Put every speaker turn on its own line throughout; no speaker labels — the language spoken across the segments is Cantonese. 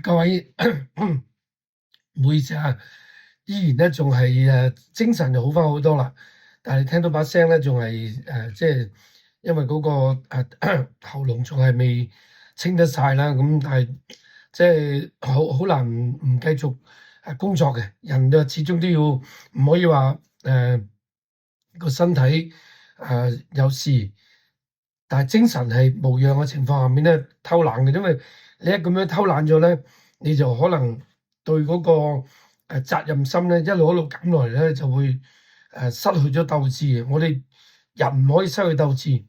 各位，唔好意思啊，依然咧仲係精神就好翻好多啦，但係聽到把聲咧仲係即係因為嗰、個喉嚨仲係未清得晒啦，咁但係即係好難唔繼續工作嘅，人就始終都要唔可以話個身體有事，但係精神係無恙嘅情況下面咧偷懶嘅，因為你一咁樣偷懶咗咧，你就可能對嗰個責任心咧一路減落嚟咧，就會失去咗鬥志嘅。我哋人唔可以失去鬥志。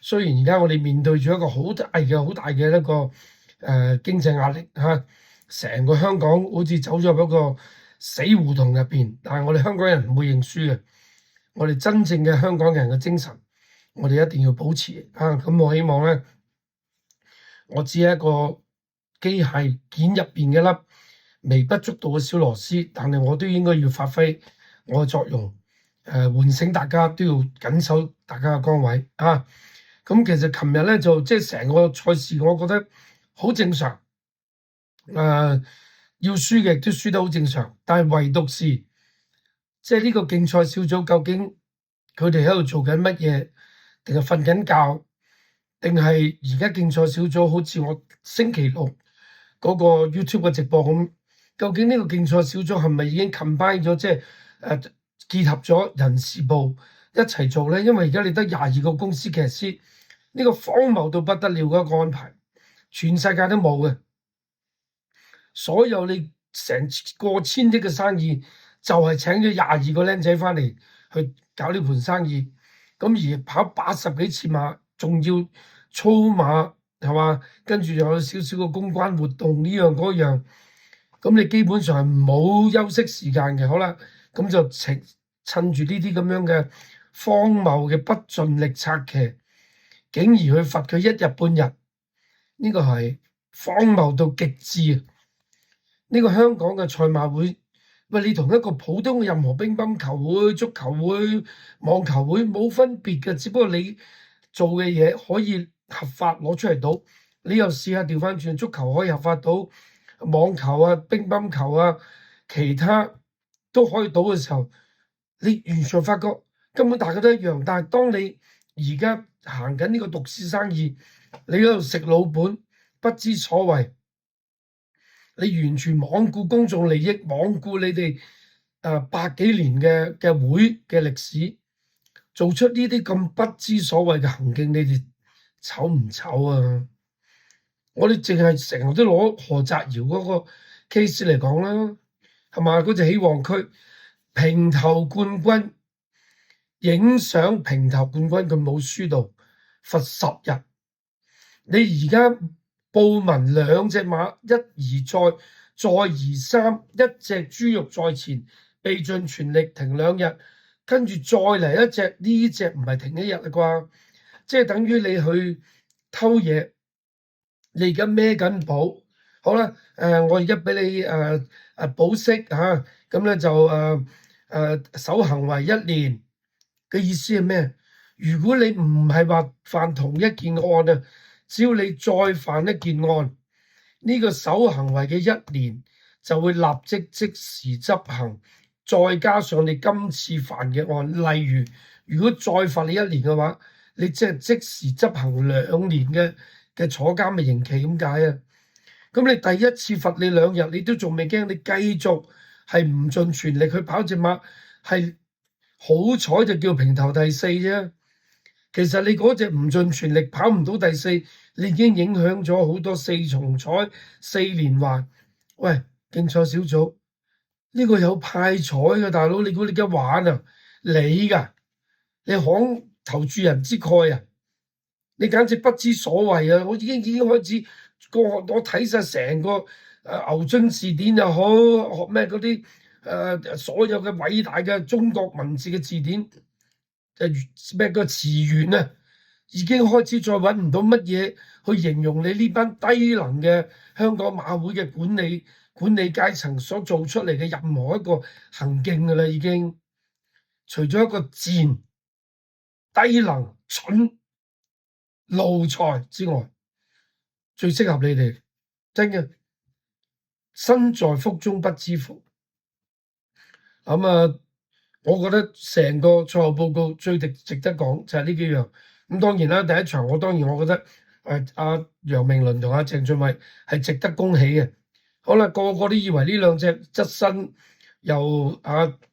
雖然而家我哋面對住一個好大嘅一個經濟壓力嚇，成個香港好似走咗入一個死胡同入邊，但係我哋香港人唔會認輸嘅。我哋真正嘅香港人嘅精神，我哋一定要保持啊！咁我希望咧，我只係一個機械件入邊嘅粒微不足道嘅小螺絲，但係我都應該要發揮我嘅作用，喚醒大家都要緊守大家嘅崗位啊！咁其實琴日咧就即係成個賽事，我覺得好正常，要輸嘅都輸得好正常，但係唯獨是即係呢個競賽小組究竟佢哋喺度做緊乜嘢，定係瞓緊覺？定係而家競賽小組好似我星期六嗰個 YouTube 嘅直播咁，究竟呢個競賽小組係咪已經 combine 咗，即係結合咗人事部一齊做咧？因為而家你得22個公司騎師，呢個荒謬到不得了嘅一個安排，全世界都冇嘅。所有你成過千億嘅生意，就係請咗22個僆仔翻嚟去搞呢盤生意，咁而跑80幾次馬，仲要操馬係嘛？跟住又有少少嘅公關活動呢樣嗰樣，咁你基本上係冇休息時間嘅。好啦，咁就趁住呢啲咁樣嘅荒謬嘅不盡力策騎，竟然去罰佢1日半日，呢個係荒謬到極致。呢個香港嘅賽馬會，喂，你同一個普通嘅任何乒乓球會、足球會、網球會冇分別嘅，只不過你做嘅嘢可以合法攞出嚟賭，你又試下調翻轉，足球可以合法賭，網球啊、乒乓球啊，其他都可以賭嘅時候，你完全發覺根本大家都一樣。但係當你而家行緊呢個獨市生意，你喺度食老本，不知所謂。你完全罔顧公眾利益，罔顧你哋百幾年嘅會嘅歷史，做出呢啲咁不知所謂嘅行徑，你哋醜唔醜啊？我哋淨係成日都攞何澤堯嗰個 case 嚟講啦，係嘛？嗰隻起旺區平頭冠軍，影相平頭冠軍佢冇輸到，罰10日。你而家報文2隻馬，一而再，再而三，一隻豬肉在前，備盡全力停2日，跟住再嚟一隻，呢隻唔係停1日啦啩？即係等於你去偷嘢，你而家孭緊保，好啦，我而家俾你保釋嚇，咁咧就守行為1年嘅意思係咩？如果你唔係話犯同一件案啊，只要你再犯一件案，呢個守行為嘅1年就會立即即時執行，再加上你今次犯嘅案，例如如果再罰你1年嘅話，你即係即時執行2年嘅坐監嘅刑期咁解啊？咁你第一次罰你2日，你都仲未驚，你繼續係唔盡全力去跑隻馬，係好彩就叫平頭第4啫。其實你嗰隻唔盡全力跑唔到第4，你已經影響咗好多4重彩、4連環。喂，競賽小組呢個有派彩嘅大佬，你估你而家玩啊？你㗎，你慷投注人之慨啊！你簡直不知所謂啊！我已經開始我睇晒成個牛津字典又好，學咩嗰啲所有嘅偉大嘅中國文字嘅字典。咩個詞源啊，已經開始再揾唔到乜嘢去形容你呢班低能嘅香港馬會嘅管理階層所做出嚟嘅任何一個行徑㗎啦，已經除咗一個賤、低能、蠢、奴才之外，最適合你哋真嘅。身在福中不知福。我覺得成個賽後報告最值得講就係呢幾樣。咁當然啦，第一場我覺得阿楊明倫同阿鄭俊偉係值得恭喜嘅。好啦，個個都以為呢兩隻側身又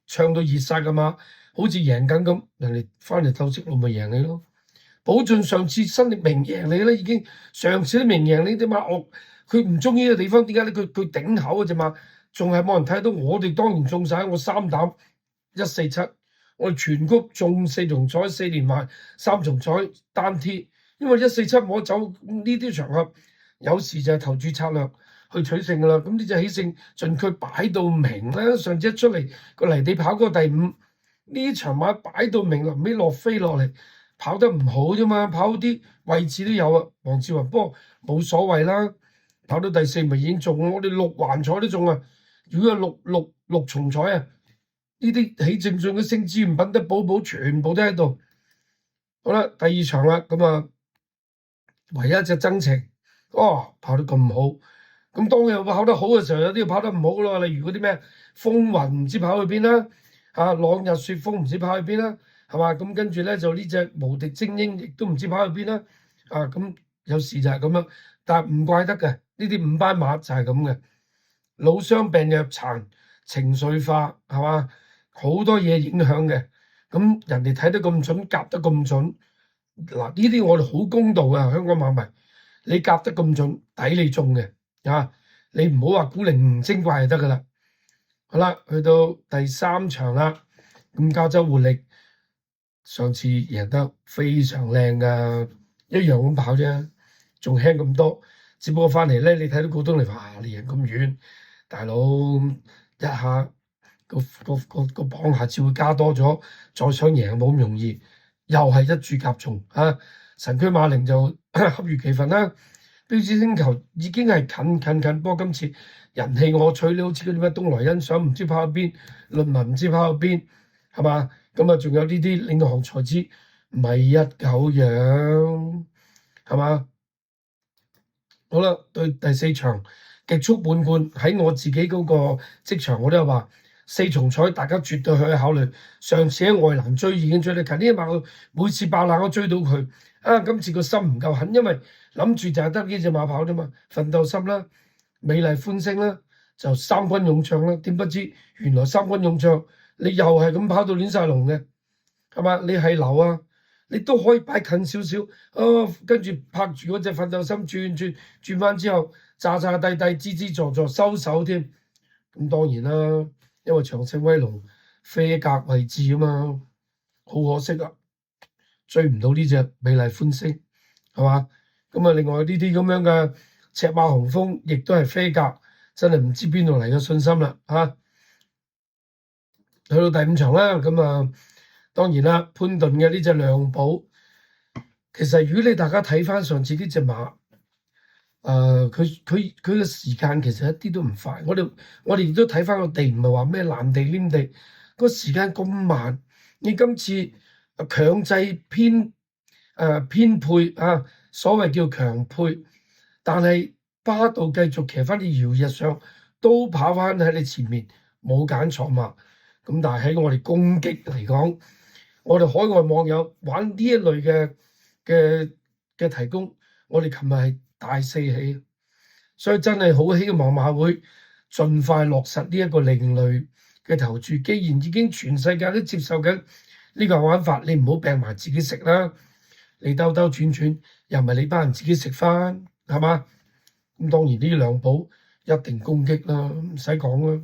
唱到熱晒噶嘛，好似贏緊咁，人哋翻嚟透識路咪贏你咯。寶駿上次新力明贏你啦，已經上次都明贏你啫嘛。佢唔中意嘅地方點解咧？佢頂口嘅啫嘛，仲係冇人睇到。我哋當然中晒，我3膽147，我哋全局中4重彩4連賣3重彩單 T， 因為147冇得走，呢啲場合有時就係投注策略去取勝噶啦。咁呢隻起勝盡佢擺到明啦。上次一出嚟個泥地跑過第5，呢場馬擺到明，臨尾落飛落嚟。跑得唔好啫嘛，跑啲位置都有啊。黃志雲，不過冇所謂啦，跑到第4咪已經中，我哋6環彩都中啊。如果有六重彩啊，呢啲起正進嘅星之源品德寶寶全部都喺度。好啦，第2場啦，唯一一隻真情，跑得咁好。咁當日跑得好嘅時候，有啲跑得唔好咯，例如嗰啲咩風雲唔知跑去邊啦，朗日雪風唔知跑去邊啦。係嘛？咁跟住咧就呢隻無敵精英亦都唔知跑去邊啦。咁有時就係咁樣，但係唔怪得嘅，呢啲5班馬就係咁嘅，老傷病弱殘，情緒化係嘛？好多嘢影響嘅。咁人哋睇得咁準，夾得咁準，嗱呢啲我哋好公道啊！香港馬迷，你夾得咁準，抵你中嘅你唔好話古靈精怪就得噶啦。好啦，去到第3場啦，咁加州活力。上次贏得非常靚噶，一樣咁跑啫，仲輕咁多。只不過翻嚟咧，你睇到股東嚟話你贏咁遠，大佬一下個磅下次會加多咗，再想贏冇咁容易。又係一注夾中神驅馬靈就恰如其分啦。標誌星球已經係近，不過今次人氣我取，你好似嗰啲咩東來欣賞唔知跑去邊，論文唔知跑去邊，係嘛？咁仲有呢啲領航才知米一九樣，係嘛？好啦，對第4場極速滿貫，喺我自己嗰個職場我都有話4重彩，大家絕對可以考慮。上次喺外欄追已經追得近，呢一馬每次爆冷我追到佢，今次個心唔夠狠，因為諗住就係得呢隻馬跑啫嘛，奮鬥心啦，美麗歡聲啦，就3軍勇將啦，點不知原來3軍勇將。你又係咁跑到亂晒龍嘅，係嘛？你係流啊，你都可以擺近少少，跟住拍住嗰隻奮鬥心轉翻之後，炸低支坐收手添。咁當然啦，因為長勝威龍飛格位置啊嘛，好可惜啊，追唔到呢隻美麗歡聲，係嘛？咁另外呢啲咁樣嘅赤馬雄風，亦都係飛格，真係唔知邊度嚟嘅信心啦，去到第5場啦，當然啦，潘頓嘅呢隻亮寶，其實如果你大家睇翻上次呢隻馬，佢嘅時間其實一啲都唔快。我哋亦都睇翻個地，唔係話咩爛地黏地，個時間咁慢。你今次強制編配所謂叫強配，但係巴道繼續騎翻啲搖日上，都跑翻喺你前面，冇揀錯馬。咁但係喺我哋攻擊嚟講，我哋海外網友玩呢一類嘅提供，我哋琴日係大四喜，所以真係好希望馬會盡快落實呢一個另類嘅投注。既然已經全世界都接受緊呢個玩法，你唔好病埋自己食啦，你兜兜轉轉又唔係你班人自己食翻，係嘛？咁當然呢兩寶一定攻擊啦，唔使講啦。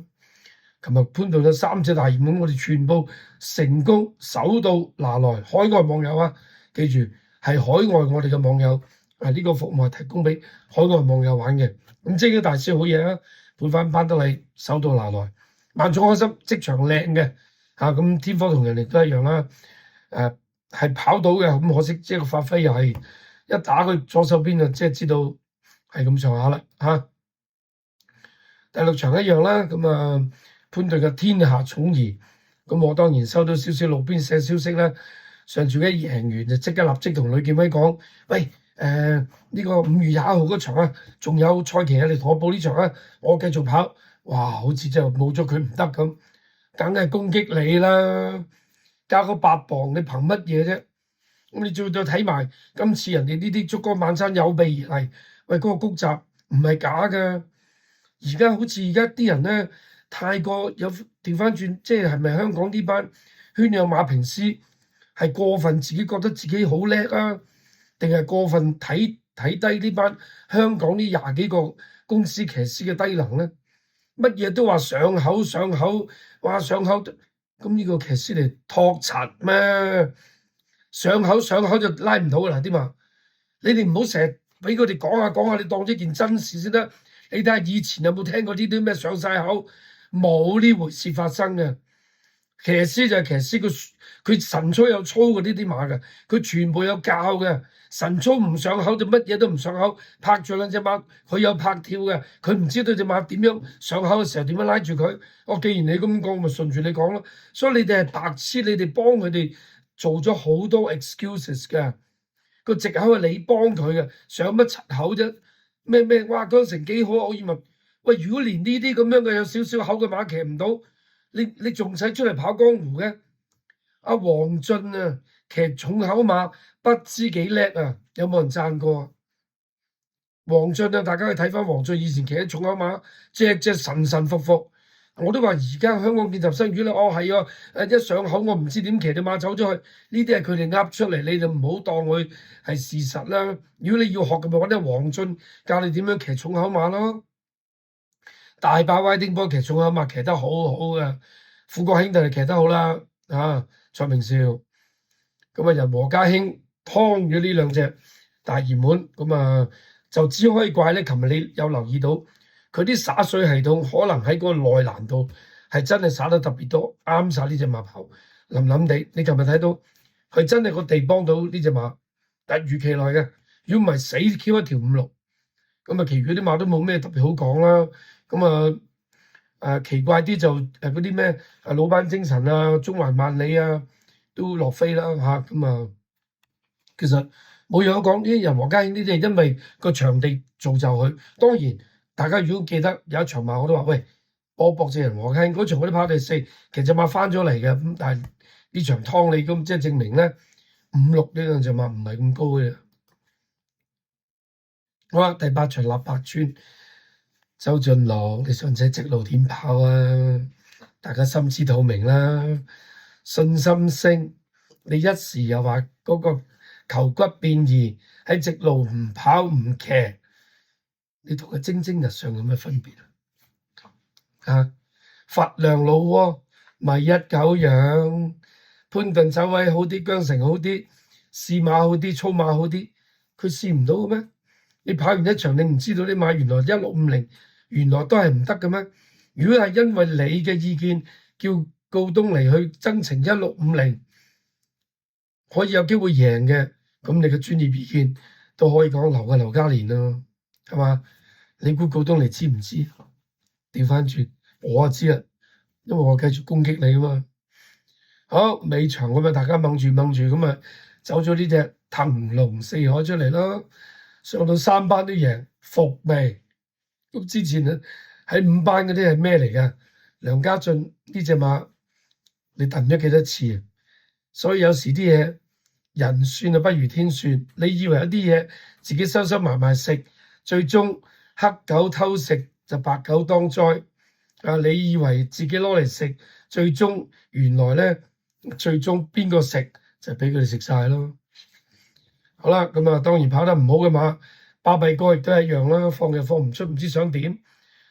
琴日潘頓有3隻大熱門，我哋全部成功手到拿來。海外網友記住係海外我哋嘅網友，呢個服務係提供俾海外網友玩嘅。咁精英大師好嘢啊，配翻班得利，手到拿來，萬眾開心，職場靚嘅咁天科同人哋都一樣啦。係跑到嘅，咁可惜即係個發揮又係一打佢左手邊即係知道係咁上下啦第6場一樣啦，潘頓嘅天下寵兒，咁我當然收到少少路邊社消息啦。上次一贏完就即刻立即同呂建威講：喂，呢個5月21號嗰場啊，仲有賽期啊，你同我報呢場啊，我繼續跑，哇，好似真係冇咗佢唔得咁，梗係攻擊你啦，加個8磅，你憑乜嘢啫？咁你再睇埋今次人哋呢啲燭光晚餐有備而嚟，喂，嗰個谷閘唔係假嘅，而家好似而家啲人咧太過有調翻轉，即係咪香港呢班圈養馬評師係過分自己覺得自己好叻啊？定係過分睇低呢班香港呢20幾個公司騎師嘅低能咧？乜嘢都話上口，話上口，咁呢個騎師嚟托柒咩？上口就拉唔到啦啲嘛！你哋唔好成日俾佢哋講下，你當咗件真事先得。你睇下以前有冇聽過呢啲咩上晒口？冇呢回事發生嘅。騎師就係騎師，佢神操有操過呢啲馬嘅，佢全部有教嘅。神操唔上口就乜嘢都唔上口，拍住兩隻馬，佢有拍跳嘅，佢唔知道隻馬點樣上口嘅時候點樣拉住佢。我既然你咁講，咪順住你講咯。所以你哋係白痴，你哋幫佢哋做咗好多 excuses 嘅，個藉口係你幫佢嘅，上乜柒口啫？咩？哇，江城幾好，我以為喂，如果連呢啲咁樣嘅有少少口嘅馬騎唔到，你仲使出嚟跑江湖嘅？阿黃俊啊，騎重口馬不知幾叻啊！有冇人讚過啊？黃俊啊，大家去睇翻黃俊以前騎啲重口馬，隻神服服。我都話而家香港見習生魚啦，係啊，一上口我唔知點騎隻馬走咗去，呢啲係佢哋噏出嚟，你就唔好當佢係事實啦。如果你要學嘅咪揾啲黃俊教你點樣騎重口馬咯。大把歪丁波騎重口馬騎得好好嘅，富國兄弟就騎得好啦，蔡明少，咁啊人和家興劏咗呢兩隻大熱門，咁啊就只可以怪咧。琴日你有留意到佢啲灑水系統可能喺嗰個內欄度係真係灑得特別多，啱晒呢隻馬跑腍腍地。你琴日睇到佢真係個地幫到呢隻馬，突如其來嘅。如果唔係死 Q 一條5-6，咁啊，其餘啲馬都冇咩特別好講啦。咁奇怪啲就嗰啲咩老班精神啊、中環萬里啊都落飛啦嚇。其實冇嘢可講，啲人和家興呢啲係因為個場地造就佢。當然大家如果記得有一場馬我都話喂，我博隻人和家興嗰場我都跑第4，其實隻馬翻咗嚟嘅。咁但係呢場湯你咁即係證明咧5-6呢兩隻馬唔係咁高嘅。好啦，第8場立白村。周俊樂，你上次直路點跑啊？大家心知肚明啦。信心升，你一時又話嗰個球骨變異喺直路唔跑唔騎，你同佢蒸蒸日上有咩分別啊？佛亮老窩咪一狗樣，潘頓走位好啲，姜城好啲，試馬好啲，操馬好啲，佢試唔到嘅咩？你跑完一場，你唔知道啲馬原來1650。原來都係唔得嘅咩？如果係因為你嘅意見叫告東尼去增程1650，可以有機會贏嘅，咁你嘅專業意見都可以講留嘅劉嘉蓮咯，係嘛？你估告東尼知唔知？調翻轉，我就知啦，因為我繼續攻擊你啊嘛。好，尾場咁啊，大家掹住咁啊，走咗呢隻騰龍四海出嚟咯，上到3班都贏，服未？咁之前咧喺5班嗰啲係咩嚟噶？梁家俊呢隻馬你燉咗幾多次啊？所以有時啲嘢人算啊不如天算。你以為有啲嘢自己收埋食，最終黑狗偷食就白狗當災啊！你以為自己攞嚟食，最終原來咧最終邊個食就俾佢哋食晒咯。好啦，咁啊當然跑得唔好嘅馬。巴閉哥亦都係一樣啦，放又放唔出，唔知想點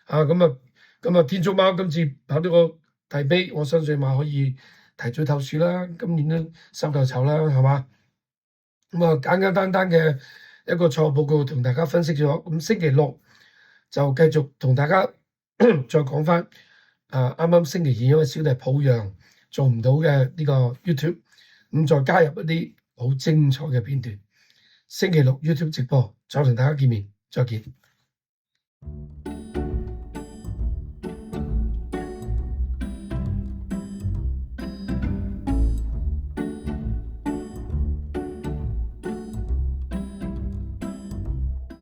咁啊！天竺貓今次跑呢個大杯，我相信馬可以提早透樹啦。今年都收夠籌啦，係嘛？咁啊，簡單嘅一個賽後報告同大家分析咗。咁星期六就繼續同大家再講翻。啱啱星期2因為小弟抱恙做唔到嘅呢個 YouTube，咁再加入一啲好精彩嘅片段。星期六 YouTube 直播，再同大家見面，再見。